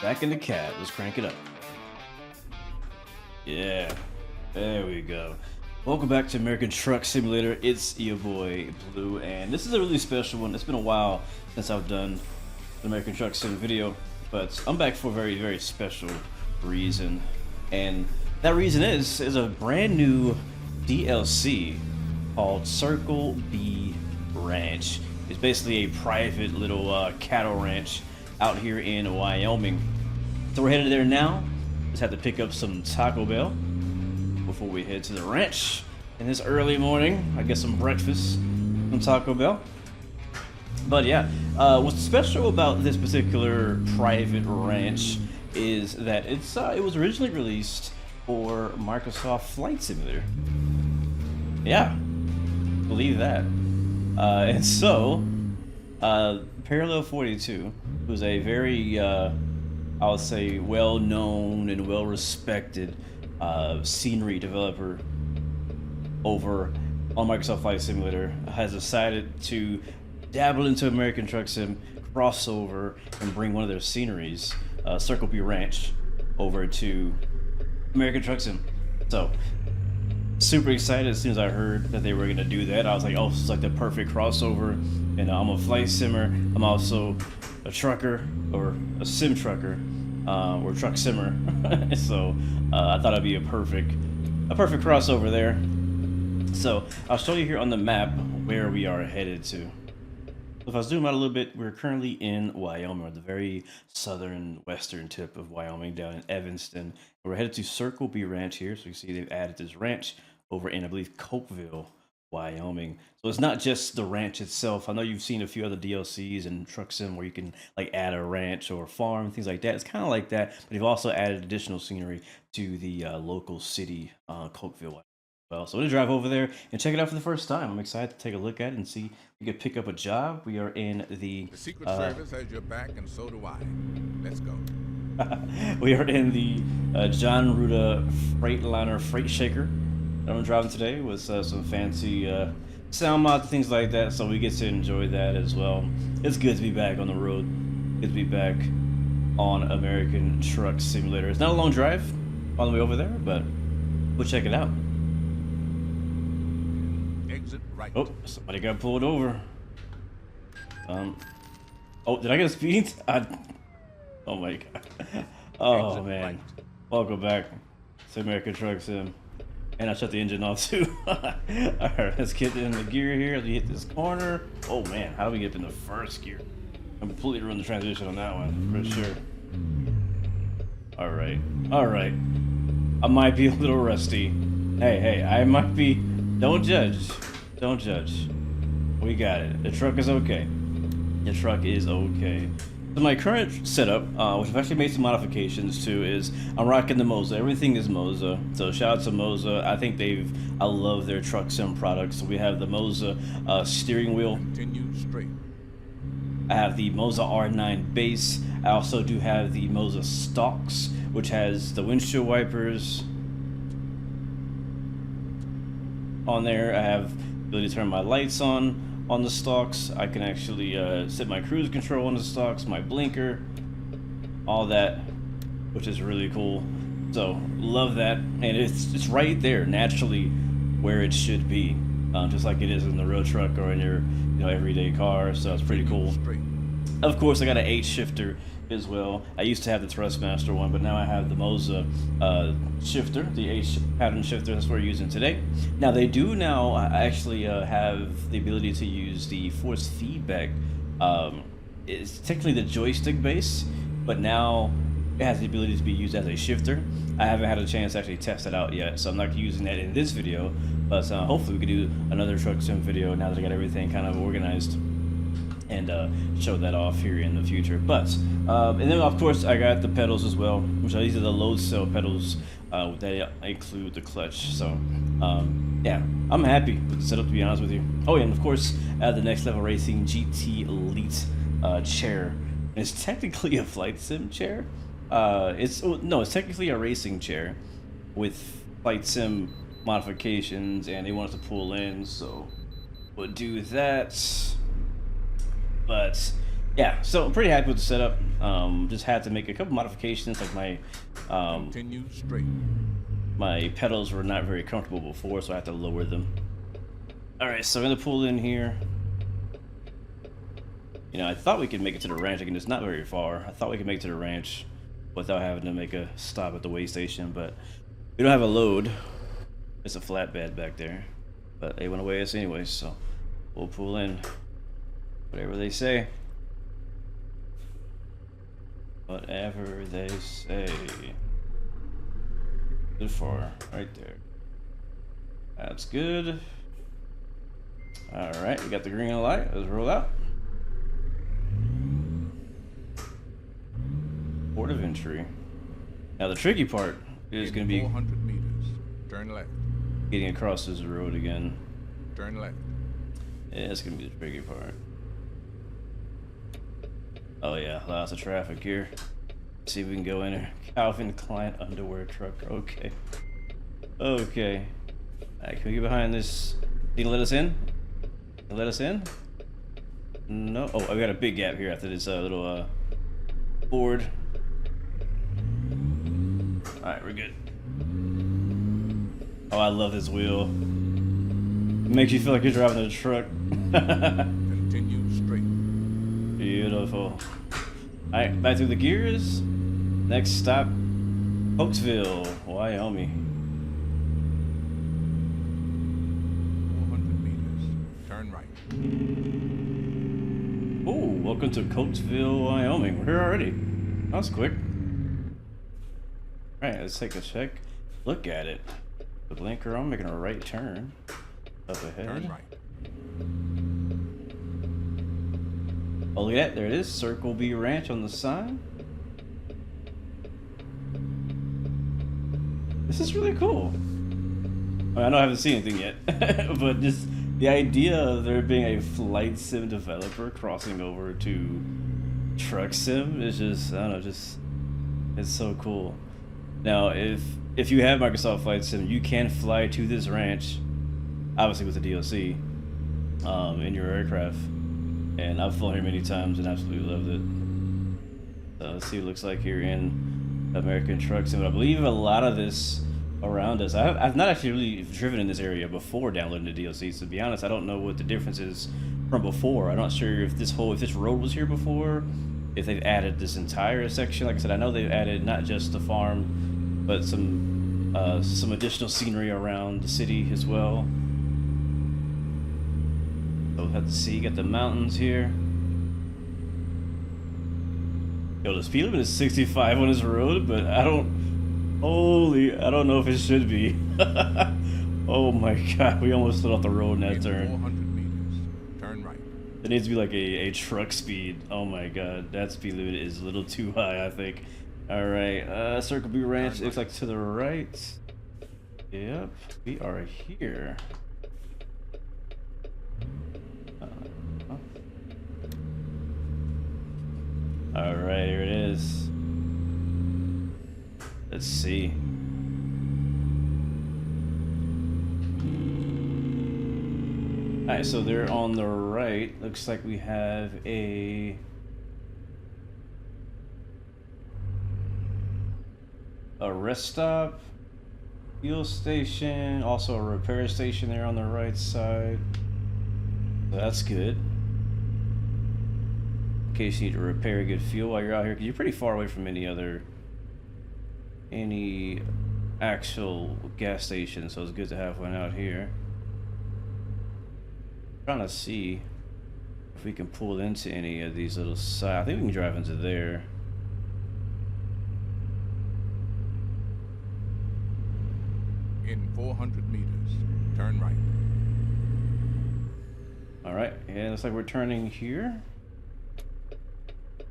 Back in the cab. Let's crank it up. Yeah, there we go. Welcome back to American Truck Simulator. It's your boy Blue, and this is a really special one. It's been a while since I've done an American Truck Sim video, but I'm back for a very, very special reason. And that reason is a brand new DLC called Circle B Ranch. It's basically a private little cattle ranch out here in Wyoming. So we're headed there now. Just have to pick up some Taco Bell before we head to the ranch. In this early morning, I get some breakfast from Taco Bell. But yeah, what's special about this particular private ranch is that it was originally released for Microsoft Flight Simulator. Yeah, believe that. And so, Parallel 42, who's a very, I would say, well-known and well-respected scenery developer over on Microsoft Flight Simulator, has decided to dabble into American Truck Sim, crossover, and bring one of their sceneries, Circle B Ranch, over to American Truck Sim. So, super excited as soon as I heard that they were going to do that. I was like, oh, this is like the perfect crossover. And I'm a flight simmer. I'm also a trucker, or a sim trucker, or truck simmer. So I thought it'd be a perfect crossover there. So I'll show you here on the map where we are headed to. If I zoom out a little bit, we're currently in Wyoming, or the very southern western tip of Wyoming, down in Evanston. We're headed to Circle B Ranch here. So you see they've added this ranch over in, I believe, Cokeville, Wyoming. So it's not just the ranch itself. I know you've seen a few other DLCs and Truck Sim where you can like add a ranch or a farm, things like that. It's kind of like that, but they've also added additional scenery to the local city, Cokeville. Well, so we're gonna drive over there and check it out for the first time. I'm excited to take a look at it and see if we can pick up a job. We are in the Secret Service has your back, and so do I. Let's go. we are in the John Ruda Freightliner Freight Shaker that I'm driving today with some fancy sound mods and things like that, so we get to enjoy that as well. It's good to be back on the road. Good to be back on American Truck Simulator. It's not a long drive all the way over there, but we'll check it out. Exit right. Oh, somebody got pulled over. Oh, did I get a speed? Oh my god. Oh Exit man. right. Welcome back to American Truck Sim. And I shut the engine off too. Alright, let's get in the gear here as we hit this corner. Oh man, how do we get up in the first gear? I completely ruined the transition on that one, for sure. Alright, alright. I might be a little rusty. Hey, I might be. Don't judge. Don't judge. We got it. The truck is okay. The truck is okay. So my current setup, which I've actually made some modifications to, is I'm rocking the Moza. Everything is Moza. So shout out to Moza. I think I love their truck sim products. So we have the Moza steering wheel. Continue straight. I have the Moza R9 base. I also do have the Moza stalks, which has the windshield wipers on there. I have the ability to turn my lights on the stalks. I can actually set my cruise control on the stalks, my blinker, all that, which is really cool. So love that, and it's right there naturally where it should be, just like it is in the road truck or in your everyday car. So it's pretty cool. Of course, I got an 8 shifter as well. I used to have the Thrustmaster one, but now I have the Moza shifter, the 8 pattern shifter. That's what we're using today. Now they do now actually have the ability to use the force feedback. It's technically the joystick base, but now it has the ability to be used as a shifter. I haven't had a chance to actually test it out yet, so I'm not using that in this video, but hopefully we can do another truck sim video now that I got everything kind of organized, and show that off here in the future. But and then of course I got the pedals as well, which these are the load cell pedals that include the clutch. So yeah, I'm happy with the setup, to be honest with you. Oh yeah, and of course I have the Next Level Racing GT Elite chair. It's technically a flight sim chair. It's technically a racing chair with flight sim modifications, and they want us to pull in, so we'll do that. But Yeah, so I'm pretty happy with the setup. Just had to make a couple modifications, like my Continue straight. my pedals were not very comfortable before, so I had to lower them. All right, so I'm gonna pull in here. You know, I thought we could make it to the ranch. Again, it's not very far. I thought we could make it to the ranch without having to make a stop at the weigh station, but we don't have a load. It's a flatbed back there, but they want to weigh us anyway, so we'll pull in. Whatever they say. Whatever they say. Good for right there. That's good. Alright, we got the green light. Let's roll out. Port of entry. Now the tricky part is going to be 400 meters. Turn left. getting across this road again. Turn left. Yeah, it's going to be the tricky part. Oh yeah, lots of traffic here. See if we can go in there. Calvin Klein underwear truck. Okay. Okay. Alright, can we get behind this? Can you let us in? Can you let us in? No. Oh, I got a big gap here after this little board. Alright, we're good. Oh, I love this wheel. It makes you feel like you're driving a truck. Continue straight. Beautiful. Alright, back through the gears. Next stop, Cokeville, Wyoming. 400 meters. Turn right. Oh, welcome to Cokeville, Wyoming. We're here already. That was quick. Alright, let's take a check. Look at it. The blinker on, making a right turn. Up ahead. Turn right. Oh, look at that. There it is. Circle B Ranch on the sign. This is really cool. I mean, I know I haven't seen anything yet, but just the idea of there being a flight sim developer crossing over to truck sim is just, I don't know, just, it's so cool. Now, if you have Microsoft Flight Sim, you can fly to this ranch, obviously with the DLC, in your aircraft. And I've flown here many times and absolutely loved it. So let's see what it looks like here in American Truck Sim. I believe a lot of this around us, I've not actually really driven in this area before downloading the DLC. So to be honest, I don't know what the difference is from before. I'm not sure if this road was here before, if they've added this entire section. Like I said, I know they've added not just the farm, but some additional scenery around the city as well. So we'll have to see. Got the mountains here. Yo, the speed limit is 65 on this road, but I don't know if it should be. Oh my god, we almost slid off the road in that turn. 400 meters. Turn right. It needs to be like a truck speed. Oh my god, that speed limit is a little too high, I think. Alright, Circle B Ranch, looks like to the right. Yep, we are here. Alright, here it is. Let's see. Alright, so they're on the right. Looks like we have a rest stop, fuel station, also a repair station there on the right side. So that's good. In case you need to repair, get fuel while you're out here, because you're pretty far away from any actual gas station, so it's good to have one out here. Trying to see if we can pull into any of these little side. I think we can drive into there. In 400 meters. Turn right. Alright, yeah, looks like we're turning here.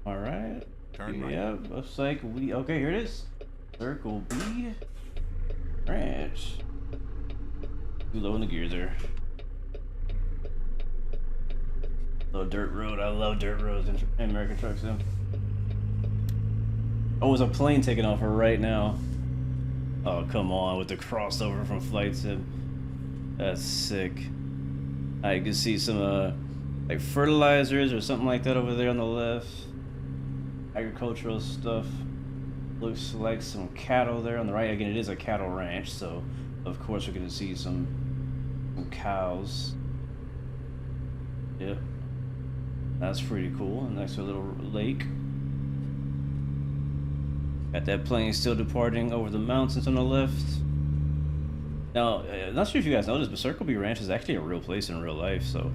Alright. Turn right. Yeah, looks like okay, here it is. Circle B Ranch. Too low in the gears there. Little dirt road. I love dirt roads in American Truck Sim. Oh, there's a plane taking off right now. Oh, come on, with the crossover from Flight Sim. That's sick. I can see some like fertilizers or something like that over there on the left. Agricultural stuff. Looks like some cattle there on the right. Again, it is a cattle ranch, so of course we're gonna see some cows. Yep. That's pretty cool. Next to a little lake. Got that plane still departing over the mountains on the left. Now, I'm not sure if you guys noticed, but Circle B Ranch is actually a real place in real life, so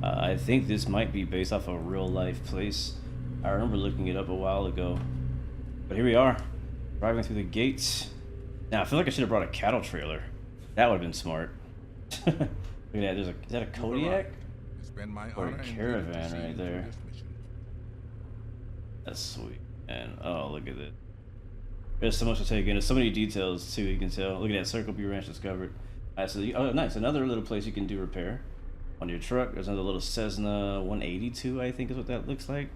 I think this might be based off a real life place. I remember looking it up a while ago. But here we are, driving through the gates. Now, I feel like I should have brought a cattle trailer. That would have been smart. Look at that, is that a Kodiak? Or a caravan right there. That's sweet. And oh, look at it. There's so much to take in. There's so many details too. You can tell. Look at that, Circle B Ranch discovered. Alright, so oh, nice. Another little place you can do repair on your truck. There's another little Cessna 182, I think is what that looks like.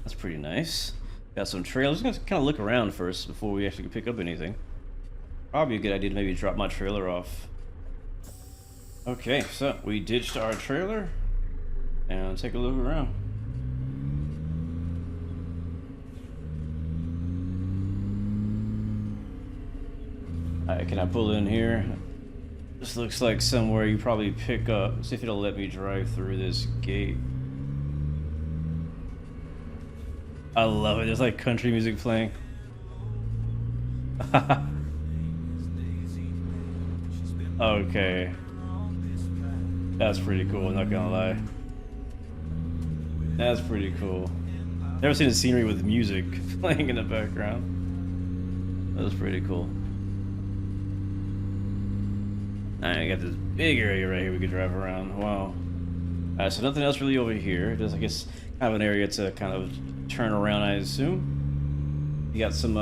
That's pretty nice. Got some trailers. I'm just gonna kind of look around first before we actually pick up anything. Probably a good idea to maybe drop my trailer off. Okay, so we ditched our trailer and take a look around. Alright, can I pull in here? This looks like somewhere you probably pick up. Let's see if it'll let me drive through this gate. I love it. There's like country music playing. Okay. That's pretty cool, I'm not gonna lie. That's pretty cool. Never seen a scenery with music playing in the background. That was pretty cool. Alright, I got this big area right here we could drive around. Wow. Alright, so nothing else really over here. Just, I guess, kind of an area to kind of turn around, I assume. You got some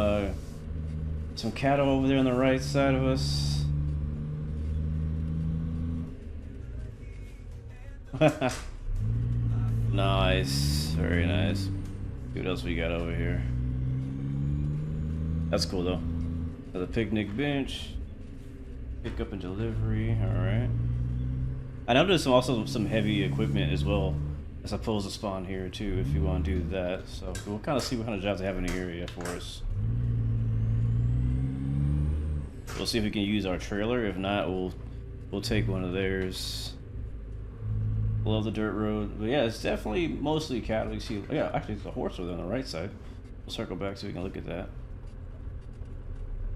cattle over there on the right side of us. Nice, very nice. See what else we got over here. That's cool though. Another picnic bench. Pickup and delivery. All right. I know there's also some heavy equipment as well, I suppose, to spawn here too if you want to do that. So we'll kind of see what kind of jobs they have in the area for us. We'll see if we can use our trailer. If not, we'll take one of theirs. Love the dirt road, but yeah, it's definitely mostly cattle. You see, yeah, actually, it's a horse over there on the right side. We'll circle back so we can look at that.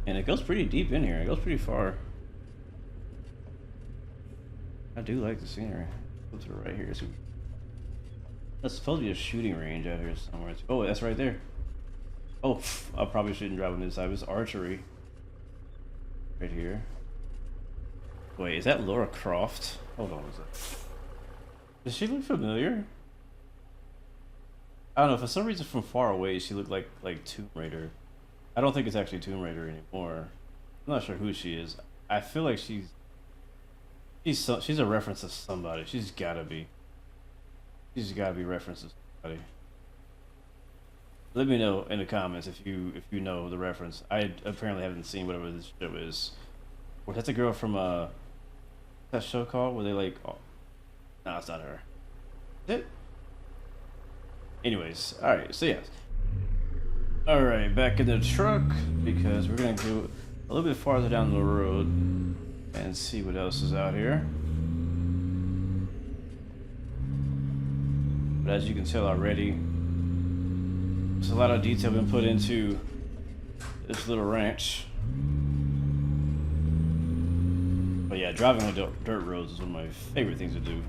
And it goes pretty deep in here. It goes pretty far. I do like the scenery. Go to the right here. So that's supposed to be a shooting range out here somewhere. Oh, that's right there. Oh, I probably shouldn't drive on this side. It's archery. Right here. Wait, is that Laura Croft? Hold on a second. Does she look familiar? I don't know, for some reason from far away she looked like Tomb Raider. I don't think it's actually Tomb Raider anymore. I'm not sure who she is. I feel like she's a reference to somebody. She's gotta be referenced to somebody. Let me know in the comments if you know the reference. I apparently haven't seen whatever this show is. Or that's a girl from that show called where they like. Oh, no, it's not her. Is it? Anyways, alright, so yes. Alright, back in the truck because we're gonna go a little bit farther down the road and see what else is out here. But as you can tell already, there's a lot of detail been put into this little ranch. But yeah, driving on dirt roads is one of my favorite things to do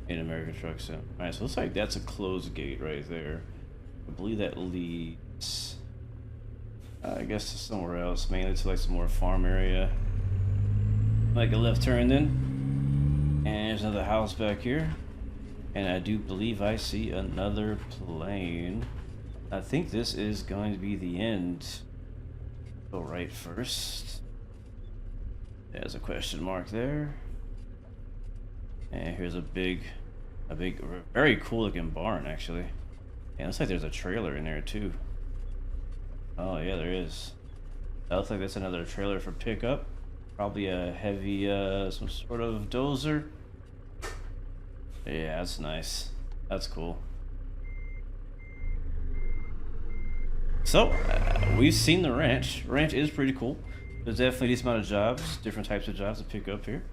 in American Truck Sim. Alright, so it looks like that's a closed gate right there. I believe that leads, I guess, to somewhere else, mainly to like some more farm area. Like a left turn then. And there's another house back here. And I do believe I see another plane. I think this is going to be the end. Go right first. There's a question mark there. And here's a big, very cool looking barn actually. And it looks like there's a trailer in there too. Oh yeah, there is. That looks like that's another trailer for pickup. Probably a heavy, some sort of dozer. Yeah, that's nice. That's cool. So, we've seen the ranch. Ranch is pretty cool. There's definitely a decent amount of jobs, different types of jobs to pick up here,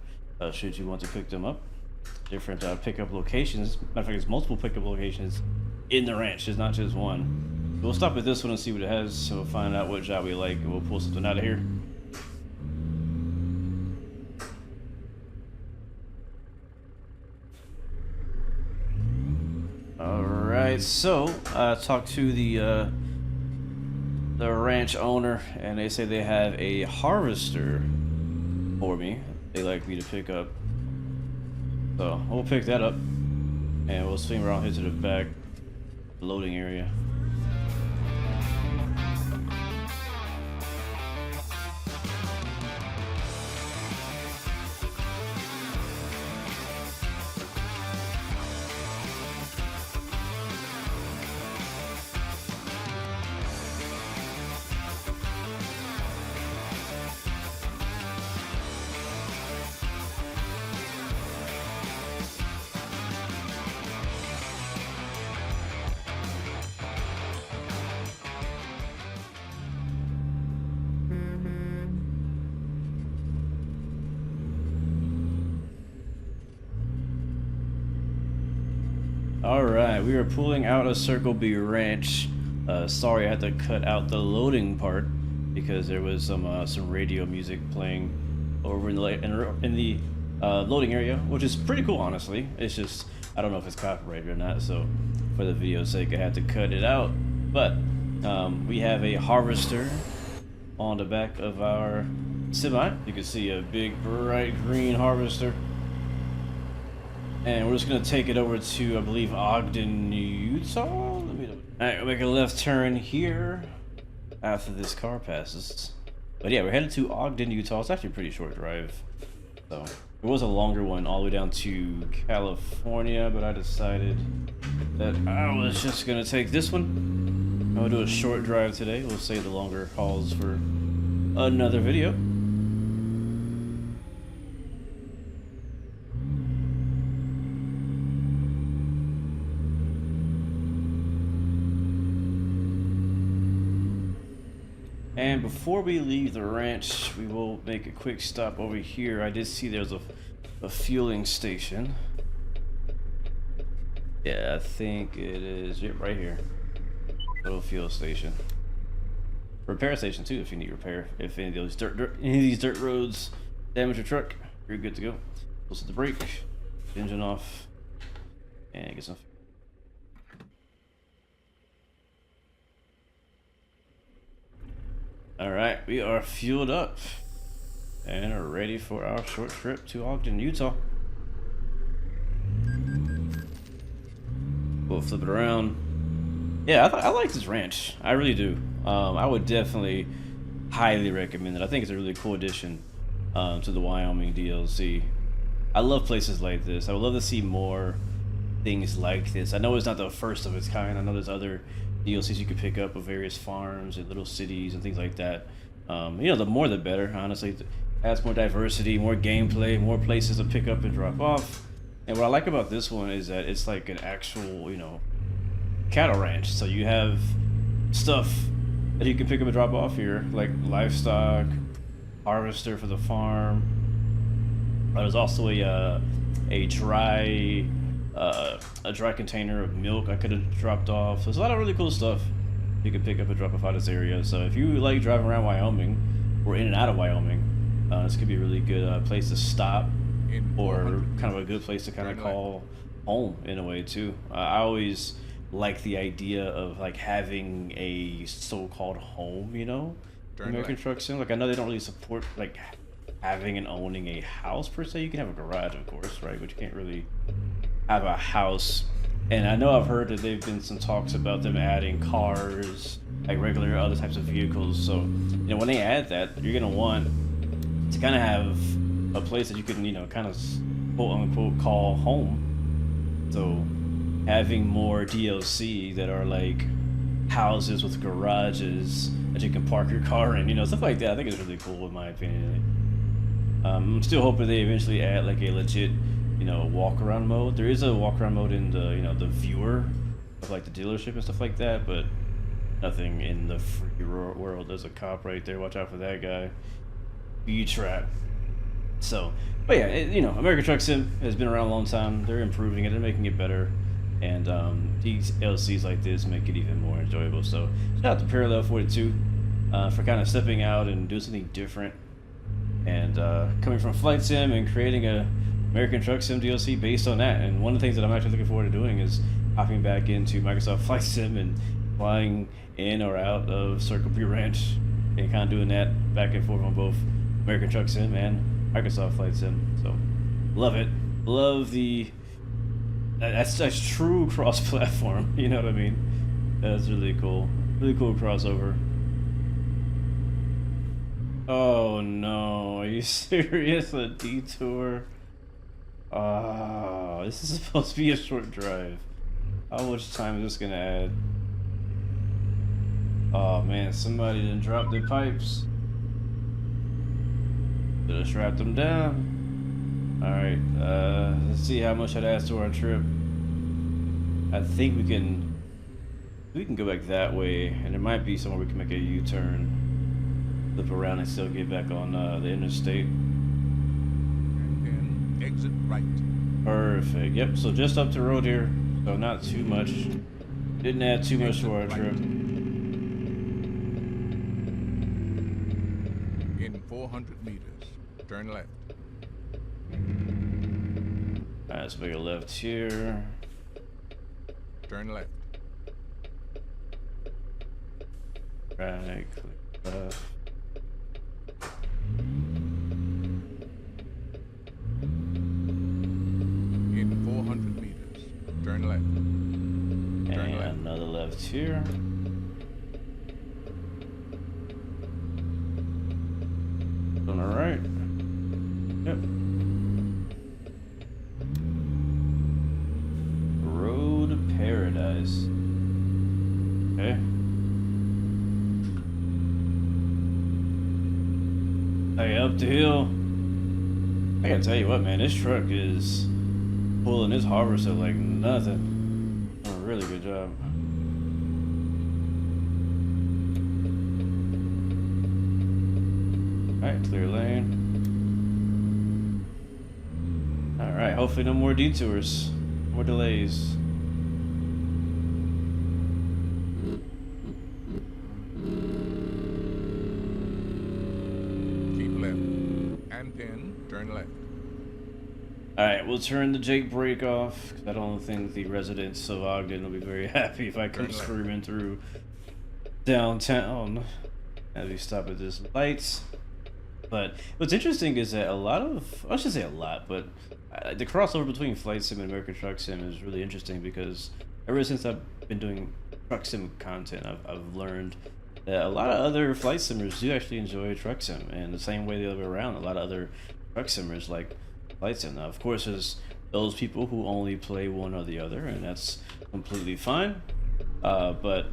should you want to pick them up. Different pickup locations. Matter of fact, there's multiple pickup locations in the ranch. There's not just one. We'll stop at this one and see what it has, so we'll find out what job we like, and we'll pull something out of here. Alright, so I talked to the ranch owner, and they say they have a harvester for me. They like me to pick up. So we'll pick that up, and we'll swing around here to the back loading area. Alright, we are pulling out of Circle B Ranch. Sorry I had to cut out the loading part because there was some radio music playing over in the loading area, which is pretty cool, honestly. It's just, I don't know if it's copyrighted or not, so for the video's sake I had to cut it out. But we have a harvester on the back of our semi. You can see a big bright green harvester. And we're just gonna take it over to, I believe, Ogden, Utah. Let me know. Alright, we'll make a left turn here after this car passes. But yeah, we're headed to Ogden, Utah. It's actually a pretty short drive. So it was a longer one all the way down to California, but I decided that I was just gonna take this one. I'm gonna do a short drive today. We'll save the longer hauls for another video. And before we leave the ranch, we will make a quick stop over here. I did see there's a fueling station. Yeah, I think it is right here. Little fuel station. Repair station too if you need repair. If any of these dirt roads damage your truck, you're good to go. We'll set the brake, engine off, and get some. Alright, we are fueled up and are ready for our short trip to Ogden, Utah. We'll flip it around. Yeah, I like this ranch. I really do. I would definitely highly recommend it. I think it's a really cool addition to the Wyoming DLC. I love places like this. I would love to see more things like this. I know it's not the first of its kind. I know there's other DLCs you could pick up of various farms and little cities and things like that. You know, the more the better, honestly. It adds more diversity, more gameplay, more places to pick up and drop off. And what I like about this one is that it's like an actual, you know, cattle ranch. So you have stuff that you can pick up and drop off here, like livestock, harvester for the farm. There's also a dry container of milk I could have dropped off. So there's a lot of really cool stuff you can pick up and drop off out of this area. So if you like driving around Wyoming or in and out of Wyoming, this could be a really good place to stop, or kind of a good place to kind of call home in a way too. I always like the idea of like having a so-called home, you know, American Truck Sim. Like I know they don't really support like having and owning a house per se. You can have a garage, of course, right? But you can't really have a house. And I know I've heard that there've been some talks about them adding cars, like regular other types of vehicles. So, you know, when they add that, you're gonna want to kind of have a place that you can, you know, kind of quote unquote call home. So having more DLC that are like houses with garages that you can park your car in, you know, stuff like that, I think is really cool in my opinion. I'm still hoping they eventually add like a legit you know, walk around mode. There is a walk around mode in the, you know, the viewer of like the dealership and stuff like that, but nothing in the free world. There's a cop right there. Watch out for that guy. Be trapped. So, but yeah, you know, American Truck Sim has been around a long time. They're improving it. They're making it better. And these LCs like this make it even more enjoyable. So shout out to Parallel 42 for kind of stepping out and doing something different. And coming from Flight Sim and creating a American Truck Sim DLC based on that. And one of the things that I'm actually looking forward to doing is hopping back into Microsoft Flight Sim and flying in or out of Circle B Ranch and kind of doing that back and forth on both American Truck Sim and Microsoft Flight Sim. So love it. Love the that's true cross-platform. You know what I mean? That's really cool. Really cool crossover. Oh no, are you serious? A detour? Oh, this is supposed to be a short drive. How much time is this gonna add? Oh man, somebody done dropped their pipes. Should have strapped them down. Alright, let's see how much that adds to our trip. I think we can go back that way, and there might be somewhere we can make a U-turn, flip around and still get back on the interstate. And then exit right. Perfect. Yep, so just up the road here, so not too much. Didn't add too much to our trip. In 400 meters, turn left. Alright, let's make a left here. Turn left. Right, click left. In 400 meters, turn left. Turn And left. another left here. On the right. Yep. Road Paradise. Okay. Hey, up the hill. I gotta tell you what, man, this truck is pulling this harvester like nothing. Oh, really good job. Alright, clear lane. Alright, hopefully no more detours. More delays. Keep left. And then turn left. Alright, we'll turn the Jake brake off, because I don't think the residents of Ogden will be very happy if I come Turn left. screaming through downtown as we stop at this lights. But what's interesting is that a lot of, I should say a lot, but the crossover between Flight Sim and American Truck Sim is really interesting because ever since I've been doing Truck Sim content, I've learned that a lot of other Flight Simmers do actually enjoy Truck Sim, and the same way the other way around, a lot of other Truck Simmers like Flight Sim. Now, of course, there's those people who only play one or the other, and that's completely fine. But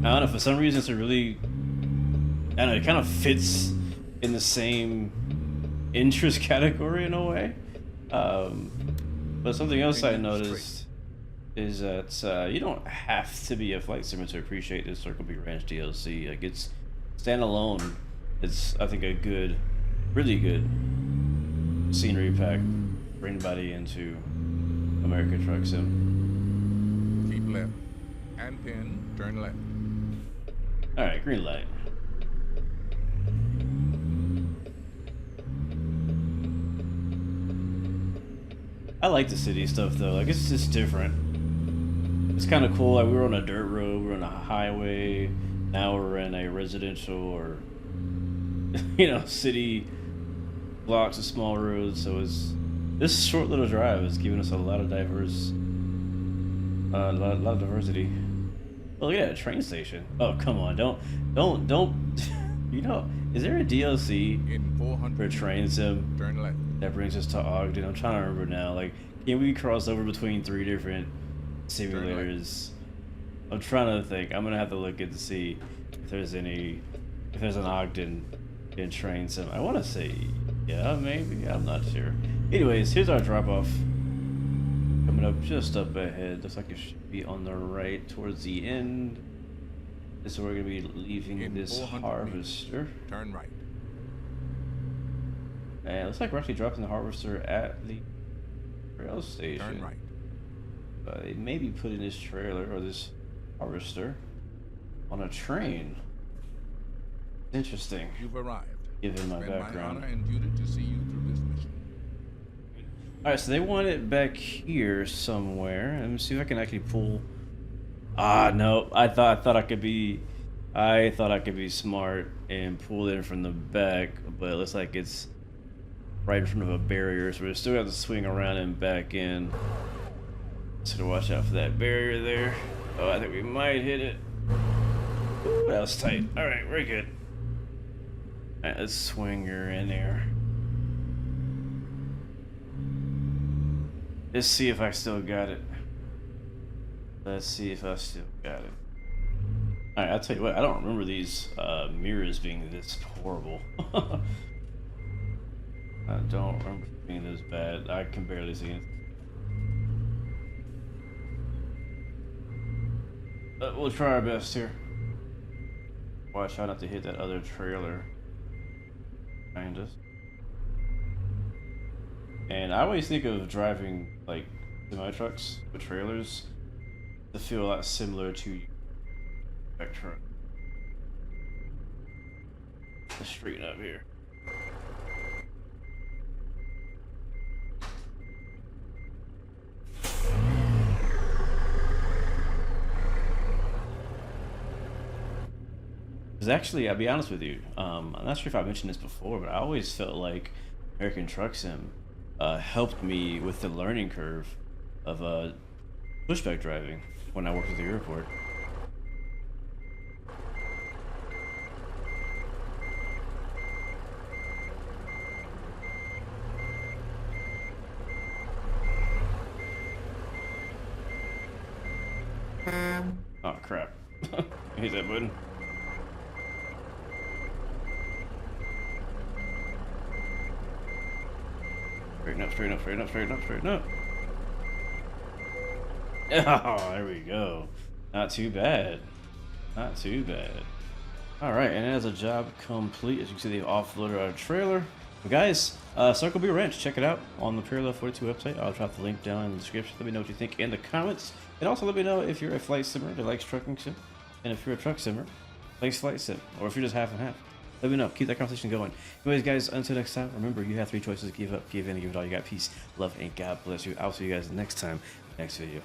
I don't know, for some reason, it's a really, I don't know, it kind of fits in the same interest category in a way. But something else I noticed is that you don't have to be a Flight Simmer to appreciate this Circle B Ranch DLC. Like, it's standalone. It's, I think, a good, really good scenery pack for anybody into American Truck Sim. Keep left. And then turn left. Alright, green light. I like the city stuff though, like it's just different. It's kind of cool, like we were on a dirt road, we were on a highway, now we're in a residential or, you know, city blocks of small roads, so it's, this short little drive is giving us a lot of diverse, a lot of diversity. Oh, look at that train station. Oh, come on, don't, you know, is there a DLC In 400 for Train Sim turn left. that brings us to Ogden? I'm trying to remember now. Like, can we cross over between 3 different simulators? I'm trying to think. I'm gonna have to look and see if there's any, if there's an Ogden in Train Sim. I want to say, yeah, maybe. I'm not sure. Anyways, here's our drop off. Coming up just up ahead. Looks like it should be on the right towards the end. This is where we're gonna be leaving In this 400 harvester. meters, turn right. And it looks like we're actually dropping the harvester at the rail station. Turn right. They may be putting this trailer or this harvester on a train. Interesting. You've arrived. Given my It's been background. my honor and duty to see you through this mission. Alright, so they want it back here somewhere. Let me see if I can actually pull. Ah, no. I thought I could be smart and pull it in from the back, but it looks like it's right in front of a barrier, so we still have to swing around and back in. So watch out for that barrier there. Oh, I think we might hit it. Ooh, that was tight. Alright, we're good. Alright, let's swing her in there. Let's see if I still got it. Let's see if I still got it. Alright, I'll tell you what, I don't remember these mirrors being this horrible. I don't remember being this bad. I can barely see it. But we'll try our best here. Watch out not to hit that other trailer behind us. And I always think of driving like semi-trucks with trailers to feel a lot similar to a truck. Let's straighten up here. Because actually, I'll be honest with you, I'm not sure if I mentioned this before, but I always felt like American Truck Sim helped me with the learning curve of pushback driving when I worked at the airport. Oh crap. Hit that button. Straighten up, straighten up, straighten up, straighten up, straighten up. Oh, there we go. Not too bad. Not too bad. Alright, and as a job complete, as you can see, they've offloaded our trailer. But guys, Circle B Ranch, check it out on the Parallel 42 website. I'll drop the link down in the description. Let me know what you think in the comments. And also let me know if you're a flight simmer that likes trucking sim. And if you're a truck simmer, likes flight sim. Or if you're just half and half. Let me know. Keep that conversation going. Anyways, guys, until next time, remember, you have 3 choices. Give up, give in, and give it all you got. Peace, love, and God bless you. I'll see you guys next time, next video.